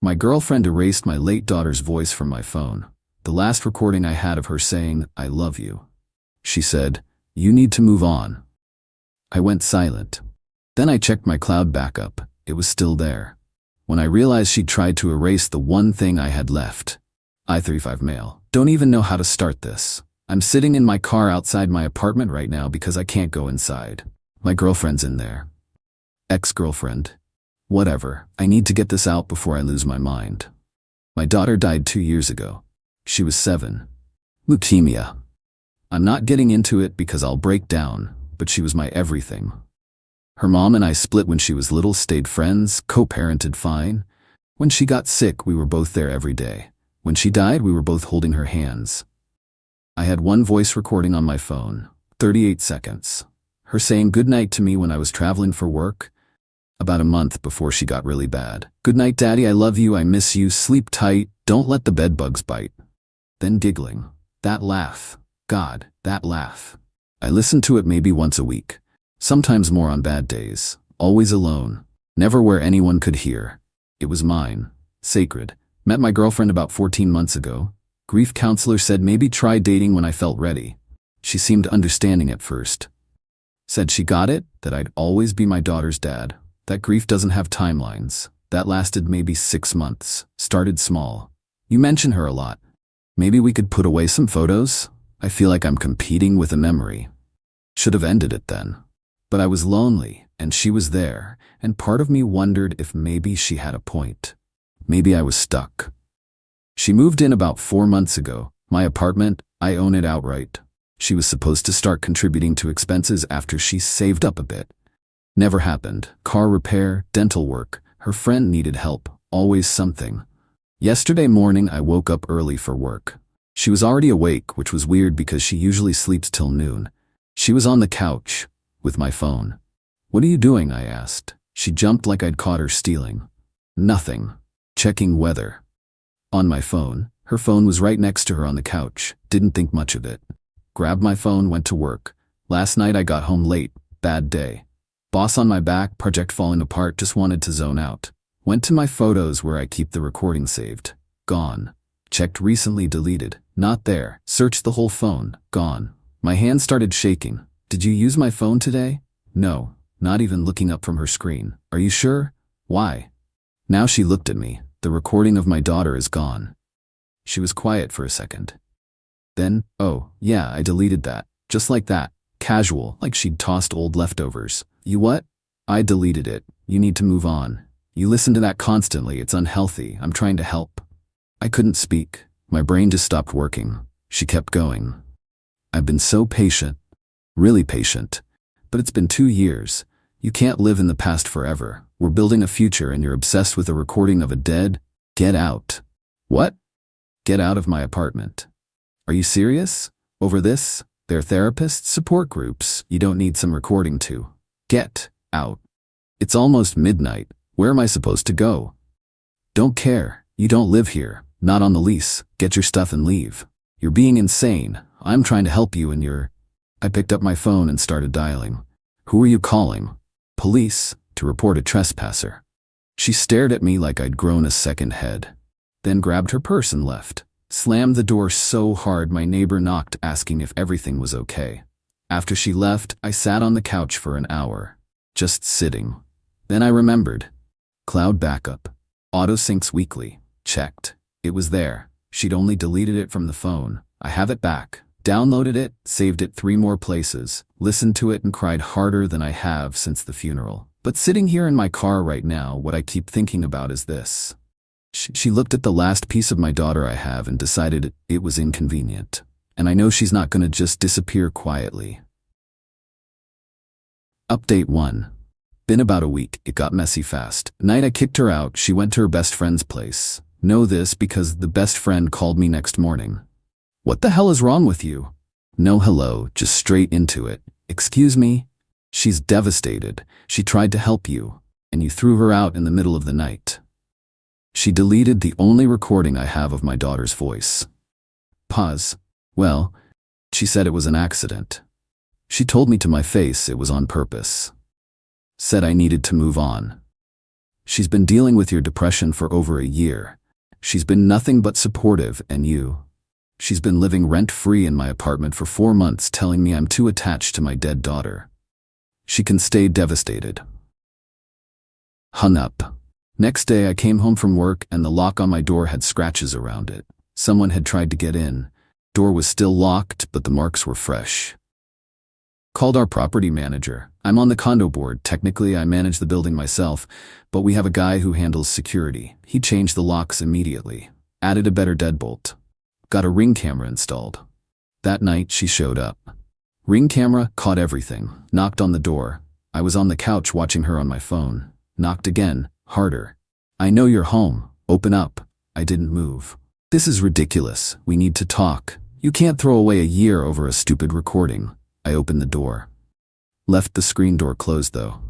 My girlfriend erased my late daughter's voice from my phone. The last recording I had of her saying, "I love you." She said, "You need to move on." I went silent. Then I checked my cloud backup. It was still there. When I realized she'd tried to erase the one thing I had left. I-35 mail. Don't even know how to start this. I'm sitting in my car outside my apartment right now because I can't go inside. My girlfriend's in there. Ex-girlfriend. Whatever, I need to get this out before I lose my mind. My daughter died 2 years ago. She was 7. Leukemia. I'm not getting into it because I'll break down, but she was my everything. Her mom and I split when she was little, stayed friends, co-parented fine. When she got sick, we were both there every day. When she died, we were both holding her hands. I had one voice recording on my phone, 38 seconds. Her saying goodnight to me when I was traveling for work, about a month before she got really bad. "Good night, Daddy, I love you, I miss you, sleep tight, don't let the bedbugs bite." Then giggling. That laugh. God, that laugh. I listened to it maybe once a week. Sometimes more on bad days. Always alone. Never where anyone could hear. It was mine. Sacred. Met my girlfriend about 14 months ago. Grief counselor said maybe try dating when I felt ready. She seemed understanding at first. Said she got it, that I'd always be my daughter's dad. That grief doesn't have timelines. That lasted maybe 6 months. Started small. You mention her a lot. Maybe we could put away some photos? I feel like I'm competing with a memory. Should have ended it then. But I was lonely, and she was there, and part of me wondered if maybe she had a point. Maybe I was stuck. She moved in about 4 months ago. My apartment, I own it outright. She was supposed to start contributing to expenses after she saved up a bit. Never happened. Car repair, dental work. Her friend needed help. Always something. Yesterday morning I woke up early for work. She was already awake, which was weird because she usually sleeps till noon. She was on the couch, with my phone. "What are you doing?" I asked. She jumped like I'd caught her stealing. "Nothing. Checking weather." On my phone. Her phone was right next to her on the couch. Didn't think much of it. Grabbed my phone, went to work. Last night I got home late. Bad day. Boss on my back, project falling apart, just wanted to zone out. Went to my photos where I keep the recording saved. Gone. Checked recently, deleted. Not there. Searched the whole phone. Gone. My hand started shaking. "Did you use my phone today?" "No." Not even looking up from her screen. "Are you sure?" "Why?" Now she looked at me. "The recording of my daughter is gone." She was quiet for a second. Then, "Oh, yeah, I deleted that." Just like that. Casual, like she'd tossed old leftovers. "You what?" "I deleted it. You need to move on. You listen to that constantly, it's unhealthy. I'm trying to help." I couldn't speak. My brain just stopped working. She kept going. "I've been so patient. Really patient. But it's been 2 years. You can't live in the past forever. We're building a future and you're obsessed with a recording of a dead. Get out." "What?" "Get out of my apartment." "Are you serious? Over this? There are therapists, support groups. You don't need some recording to. Get out." "It's almost midnight. Where am I supposed to go?" "Don't care. You don't live here. Not on the lease. Get your stuff and leave. You're being insane. I'm trying to help you and you're..." I picked up my phone and started dialing. "Who are you calling?" "Police, to report a trespasser." She stared at me like I'd grown a second head. Then grabbed her purse and left. Slammed the door so hard my neighbor knocked, asking if everything was okay. After she left, I sat on the couch for an hour. Just sitting. Then I remembered. Cloud backup. Auto syncs weekly. Checked. It was there. She'd only deleted it from the phone. I have it back. Downloaded it, saved it 3 more places, listened to it and cried harder than I have since the funeral. But sitting here in my car right now, what I keep thinking about is this. She looked at the last piece of my daughter I have and decided it was inconvenient. And I know she's not gonna just disappear quietly. Update 1. Been about a week. It got messy fast. Night I kicked her out. She went to her best friend's place. Know this because the best friend called me next morning. "What the hell is wrong with you?" No hello, just straight into it. "Excuse me?" She's devastated. She tried to help you, and you threw her out in the middle of the night. She deleted the only recording I have of my daughter's voice. Pause. "Well," she said, "it was an accident." She told me to my face it was on purpose. Said I needed to move on. She's been dealing with your depression for over a year. She's been nothing but supportive, and you. She's been living rent-free in my apartment for 4 months, telling me I'm too attached to my dead daughter. She can stay devastated. Hung up. Next day I came home from work and the lock on my door had scratches around it. Someone had tried to get in. Door was still locked, but the marks were fresh. Called our property manager. I'm on the condo board. Technically, I manage the building myself, but we have a guy who handles security. He changed the locks immediately. Added a better deadbolt. Got a Ring camera installed. That night, she showed up. Ring camera caught everything. Knocked on the door. I was on the couch watching her on my phone. Knocked again, harder. I know you're home. Open up. I didn't move. This is ridiculous. We need to talk. You can't throw away a year over a stupid recording. I opened the door. Left the screen door closed though.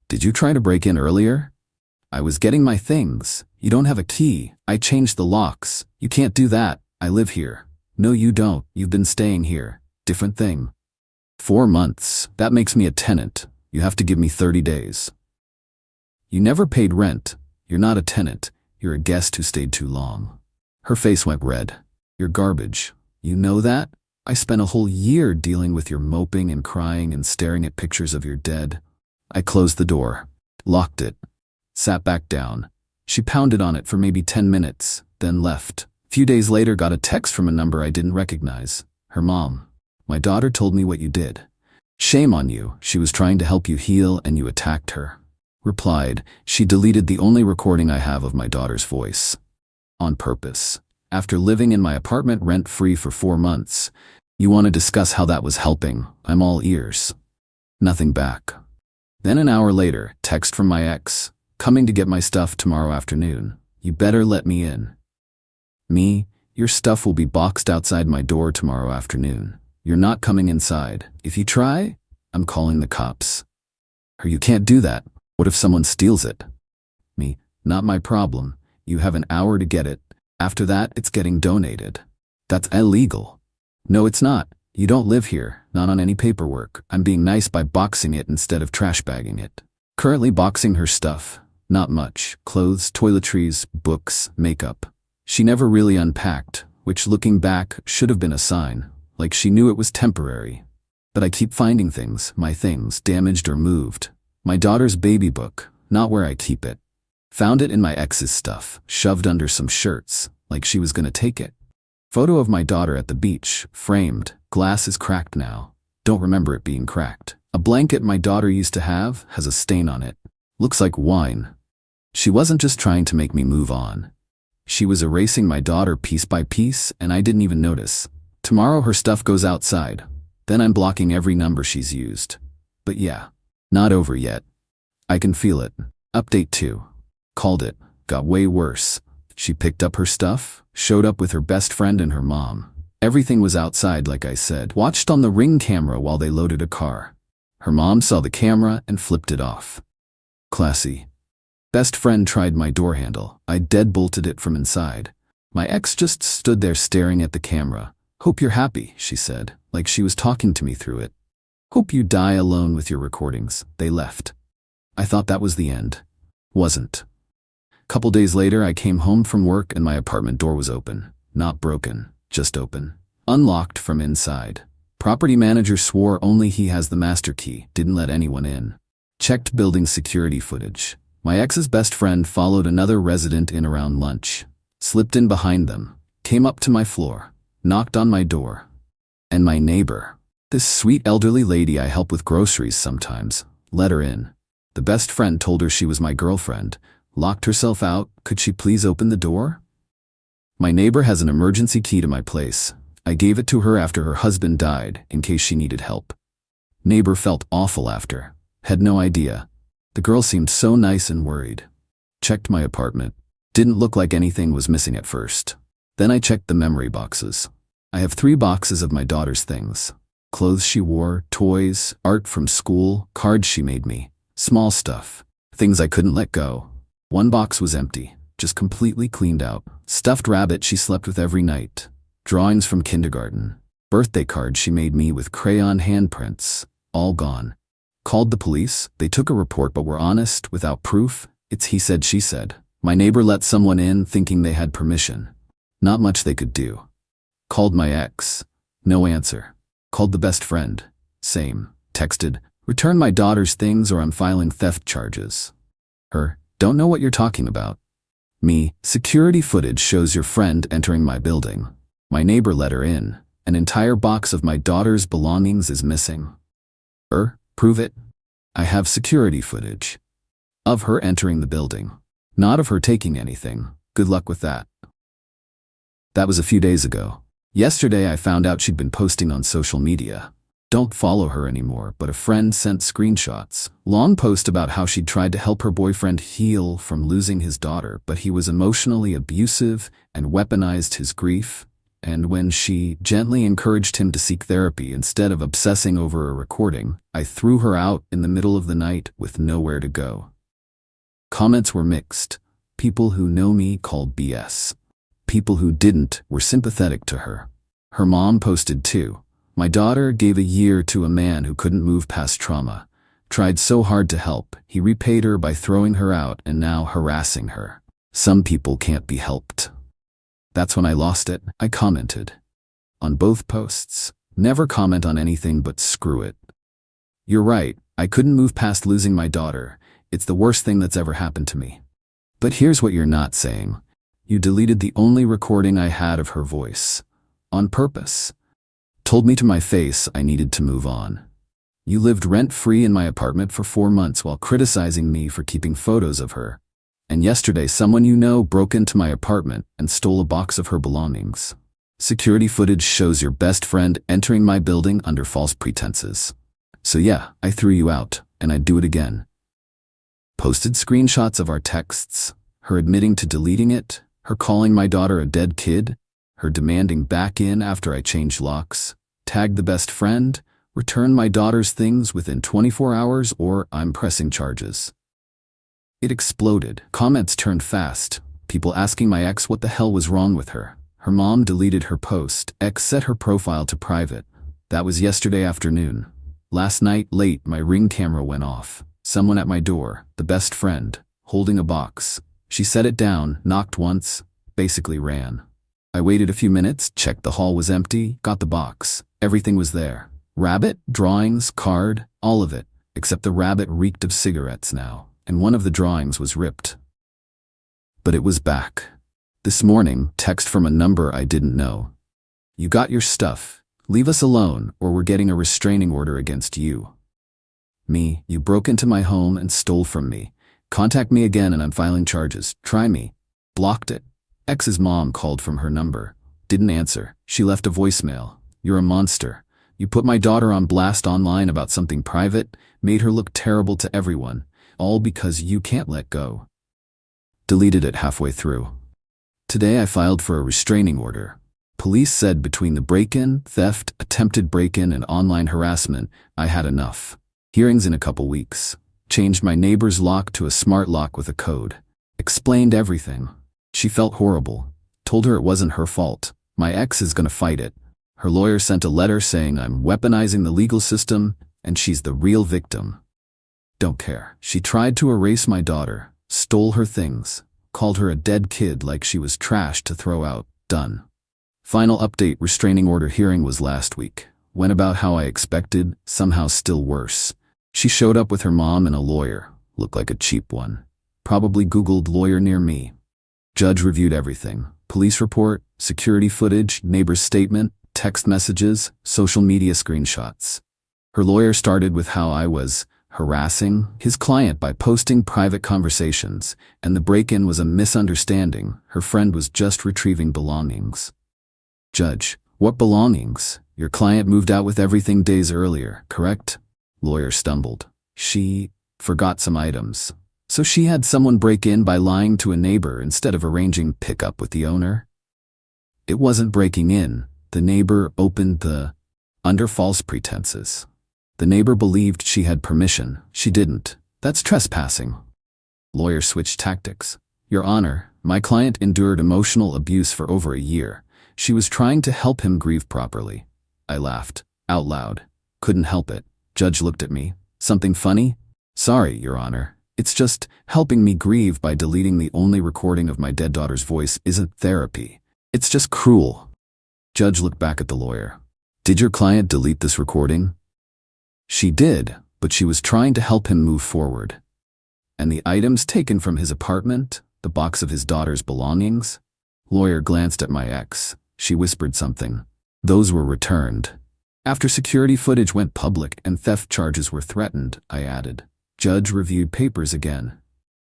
Did you try to break in earlier? I was getting my things. You don't have a key. I changed the locks. You can't do that. I live here. No, you don't. You've been staying here. Different thing. 4 months. That makes me a tenant. You have to give me 30 days. You never paid rent. You're not a tenant. You're a guest who stayed too long. Her face went red. You're garbage. You know that? I spent a whole year dealing with your moping and crying and staring at pictures of your dead. I closed the door, locked it, sat back down. She pounded on it for maybe 10 minutes, then left. A few days later, got a text from a number I didn't recognize. Her mom. My daughter told me what you did. Shame on you. She was trying to help you heal and you attacked her. Replied, she deleted the only recording I have of my daughter's voice. On purpose. After living in my apartment rent-free for 4 months. You want to discuss how that was helping? I'm all ears. Nothing back. Then an hour later, text from my ex. Coming to get my stuff tomorrow afternoon. You better let me in. Me, your stuff will be boxed outside my door tomorrow afternoon. You're not coming inside. If you try, I'm calling the cops. Her, you can't do that. What if someone steals it? Me, not my problem. You have an hour to get it. After that, it's getting donated. That's illegal. No, it's not. You don't live here, not on any paperwork. I'm being nice by boxing it instead of trash bagging it. Currently boxing her stuff. Not much. Clothes, toiletries, books, makeup. She never really unpacked, which looking back should have been a sign, like she knew it was temporary. But I keep finding things, my things, damaged or moved. My daughter's baby book, not where I keep it. Found it in my ex's stuff, shoved under some shirts, like she was gonna take it. Photo of my daughter at the beach, framed, glass is cracked now. Don't remember it being cracked. A blanket my daughter used to have has a stain on it. Looks like wine. She wasn't just trying to make me move on. She was erasing my daughter piece by piece and I didn't even notice. Tomorrow her stuff goes outside. Then I'm blocking every number she's used. But yeah, not over yet. I can feel it. Update 2. Called it. Got way worse. She picked up her stuff, showed up with her best friend and her mom. Everything was outside like I said. Watched on the Ring camera while they loaded a car. Her mom saw the camera and flipped it off. Classy. Best friend tried my door handle. I deadbolted it from inside. My ex just stood there staring at the camera. Hope you're happy, she said, like she was talking to me through it. Hope you die alone with your recordings. They left. I thought that was the end. Wasn't. Couple days later, I came home from work and my apartment door was open. Not broken, just open. Unlocked from inside. Property manager swore only he has the master key, didn't let anyone in. Checked building security footage. My ex's best friend followed another resident in around lunch. Slipped in behind them. Came up to my floor. Knocked on my door. And my neighbor. This sweet elderly lady I help with groceries sometimes. Let her in. The best friend told her she was my girlfriend. Locked herself out. Could she please open the door? My neighbor has an emergency key to my place. I gave it to her after her husband died, in case she needed help. Neighbor felt awful after. Had no idea. The girl seemed so nice and worried. Checked my apartment. Didn't look like anything was missing at first. Then I checked the memory boxes. I have 3 boxes of my daughter's things. Clothes she wore, toys, art from school, cards she made me. Small stuff. Things I couldn't let go. 1 box was empty, just completely cleaned out. Stuffed rabbit she slept with every night. Drawings from kindergarten. Birthday cards she made me with crayon handprints. All gone. Called the police. They took a report but were honest, without proof. It's he said, she said. My neighbor let someone in thinking they had permission. Not much they could do. Called my ex. No answer. Called the best friend. Same. Texted, return my daughter's things or I'm filing theft charges. Her, don't know what you're talking about. Me, security footage shows your friend entering my building. My neighbor let her in. An entire box of my daughter's belongings is missing. Prove it. I have security footage. Of her entering the building. Not of her taking anything. Good luck with that. That was a few days ago. Yesterday I found out she'd been posting on social media. Don't follow her anymore, but a friend sent screenshots. Long post about how she'd tried to help her boyfriend heal from losing his daughter, but he was emotionally abusive and weaponized his grief. And when she gently encouraged him to seek therapy instead of obsessing over a recording, I threw her out in the middle of the night with nowhere to go. Comments were mixed. People who know me called BS. People who didn't were sympathetic to her. Her mom posted too. My daughter gave a year to a man who couldn't move past trauma. Tried so hard to help, he repaid her by throwing her out and now harassing her. Some people can't be helped. That's when I lost it. I commented. On both posts. Never comment on anything but screw it. You're right, I couldn't move past losing my daughter. It's the worst thing that's ever happened to me. But here's what you're not saying. You deleted the only recording I had of her voice. On purpose. Told me to my face I needed to move on. You lived rent-free in my apartment for 4 months while criticizing me for keeping photos of her. And yesterday someone you know broke into my apartment and stole a box of her belongings. Security footage shows your best friend entering my building under false pretenses. So yeah, I threw you out, and I'd do it again. Posted screenshots of our texts, her admitting to deleting it, her calling my daughter a dead kid, her demanding back in after I changed locks, tagged the best friend, return my daughter's things within 24 hours or I'm pressing charges. It exploded. Comments turned fast. People asking my ex what the hell was wrong with her. Her mom deleted her post. Ex set her profile to private. That was yesterday afternoon. Last night, late, my Ring camera went off. Someone at my door, the best friend, holding a box. She set it down, knocked once, basically ran. I waited a few minutes, checked the hall was empty, got the box. Everything was there. Rabbit, drawings, card, all of it, except the rabbit reeked of cigarettes now, and one of the drawings was ripped. But it was back. This morning, text from a number I didn't know. You got your stuff. Leave us alone, or we're getting a restraining order against you. Me, you broke into my home and stole from me. Contact me again and I'm filing charges. Try me. Blocked it. Ex's mom called from her number. Didn't answer. She left a voicemail. You're a monster. You put my daughter on blast online about something private, made her look terrible to everyone, all because you can't let go. Deleted it halfway through. Today I filed for a restraining order. Police said between the break-in, theft, attempted break-in, and online harassment, I had enough. Hearings in a couple weeks. Changed my neighbor's lock to a smart lock with a code. Explained everything. She felt horrible. Told her it wasn't her fault. My ex is gonna fight it. Her lawyer sent a letter saying I'm weaponizing the legal system and she's the real victim. Don't care. She tried to erase my daughter, stole her things, called her a dead kid like she was trash to throw out. Done. Final update: restraining order hearing was last week. Went about how I expected, somehow still worse. She showed up with her mom and a lawyer. Looked like a cheap one. Probably Googled lawyer near me. Judge reviewed everything. Police report, security footage, neighbor's statement, text messages, social media screenshots. Her lawyer started with how I was harassing his client by posting private conversations, and the break-in was a misunderstanding. Her friend was just retrieving belongings. Judge: what belongings? Your client moved out with everything days earlier, correct? Lawyer stumbled. She forgot some items. So she had someone break in by lying to a neighbor instead of arranging pickup with the owner? It wasn't breaking in. The neighbor opened the under false pretenses. The neighbor believed she had permission. She didn't. That's trespassing. Lawyer switched tactics. Your Honor, my client endured emotional abuse for over a year. She was trying to help him grieve properly. I laughed. Out loud. Couldn't help it. Judge looked at me. Something funny? Sorry, Your Honor. It's just helping me grieve by deleting the only recording of my dead daughter's voice isn't therapy. It's just cruel. Judge looked back at the lawyer. Did your client delete this recording? She did, but she was trying to help him move forward. And the items taken from his apartment, the box of his daughter's belongings? Lawyer glanced at my ex. She whispered something. Those were returned. After security footage went public and theft charges were threatened, I added. Judge reviewed papers again.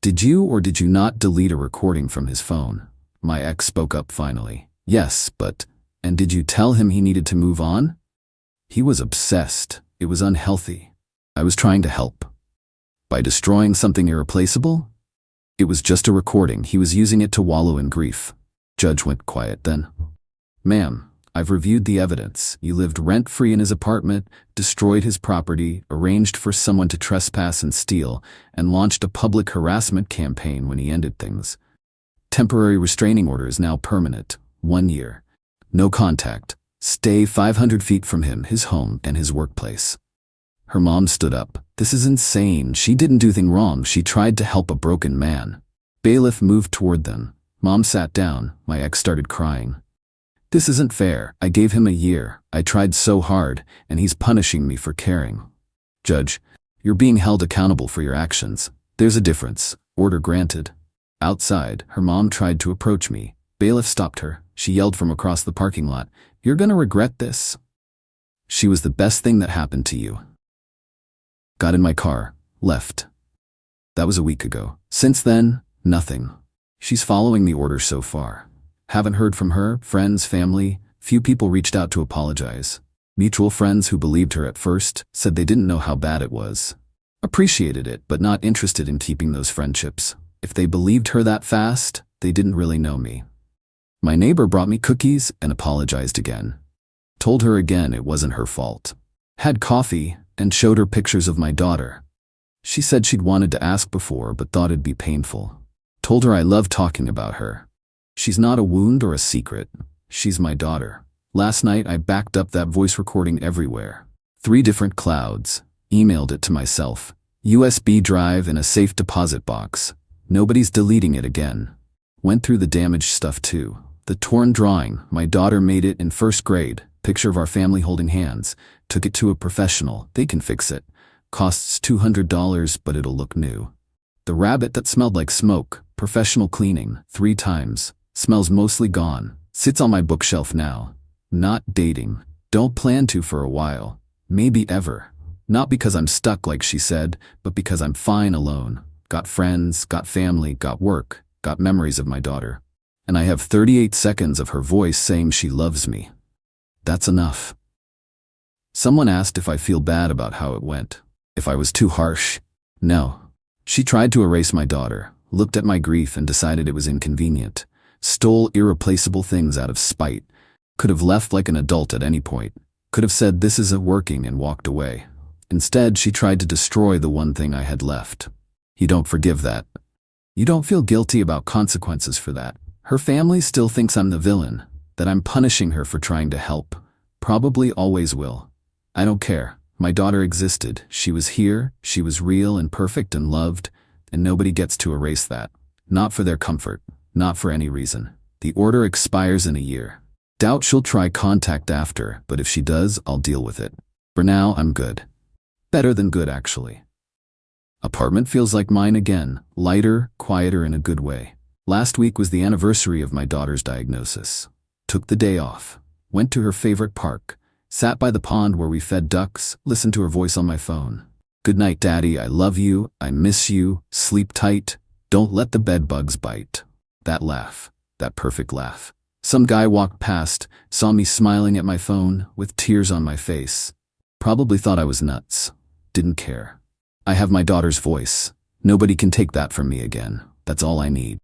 Did you or did you not delete a recording from his phone? My ex spoke up finally. Yes, but... And did you tell him he needed to move on? He was obsessed. It was unhealthy. I was trying to help. By destroying something irreplaceable? It was just a recording. He was using it to wallow in grief. Judge went quiet then. Ma'am, I've reviewed the evidence. You lived rent-free in his apartment, destroyed his property, arranged for someone to trespass and steal, and launched a public harassment campaign when he ended things. Temporary restraining order is now permanent. 1 year. No contact. Stay 500 feet from him, his home, and his workplace. Her mom stood up. This is insane. She didn't do anything wrong. She tried to help a broken man. Bailiff moved toward them. Mom sat down. My ex started crying. This isn't fair. I gave him a year. I tried so hard, and he's punishing me for caring. Judge, you're being held accountable for your actions. There's a difference. Order granted. Outside, her mom tried to approach me. Bailiff stopped her. She yelled from across the parking lot, "You're gonna regret this." She was the best thing that happened to you. Got in my car, left. That was a week ago. Since then, nothing. She's following the order so far. Haven't heard from her, friends, family. Few people reached out to apologize. Mutual friends who believed her at first said they didn't know how bad it was. Appreciated it, but not interested in keeping those friendships. If they believed her that fast, they didn't really know me. My neighbor brought me cookies and apologized again. Told her again it wasn't her fault. Had coffee and showed her pictures of my daughter. She said she'd wanted to ask before but thought it'd be painful. Told her I love talking about her. She's not a wound or a secret. She's my daughter. Last night I backed up that voice recording everywhere. 3 different clouds. Emailed it to myself. USB drive in a safe deposit box. Nobody's deleting it again. Went through the damaged stuff too. The torn drawing, my daughter made it in 1st grade. Picture of our family holding hands. Took it to a professional. They can fix it. Costs $200, but it'll look new. The rabbit that smelled like smoke. Professional cleaning. 3 times. Smells mostly gone. Sits on my bookshelf now. Not dating. Don't plan to for a while. Maybe ever. Not because I'm stuck like she said, but because I'm fine alone. Got friends, got family, got work, got memories of my daughter. And I have 38 seconds of her voice saying she loves me. That's enough. Someone asked if I feel bad about how it went. If I was too harsh. No. She tried to erase my daughter, looked at my grief and decided it was inconvenient. Stole irreplaceable things out of spite. Could have left like an adult at any point. Could have said this isn't working and walked away. Instead, she tried to destroy the one thing I had left. You don't forgive that. You don't feel guilty about consequences for that. Her family still thinks I'm the villain, that I'm punishing her for trying to help. Probably always will. I don't care. My daughter existed. She was here. She was real and perfect and loved, and nobody gets to erase that. Not for their comfort. Not for any reason. The order expires in a year. Doubt she'll try contact after, but if she does, I'll deal with it. For now, I'm good. Better than good, actually. Apartment feels like mine again. Lighter, quieter in a good way. Last week was the anniversary of my daughter's diagnosis. Took the day off. Went to her favorite park. Sat by the pond where we fed ducks, listened to her voice on my phone. Good night, Daddy. I love you. I miss you. Sleep tight. Don't let the bed bugs bite. That laugh. That perfect laugh. Some guy walked past, saw me smiling at my phone, with tears on my face. Probably thought I was nuts. Didn't care. I have my daughter's voice. Nobody can take that from me again. That's all I need.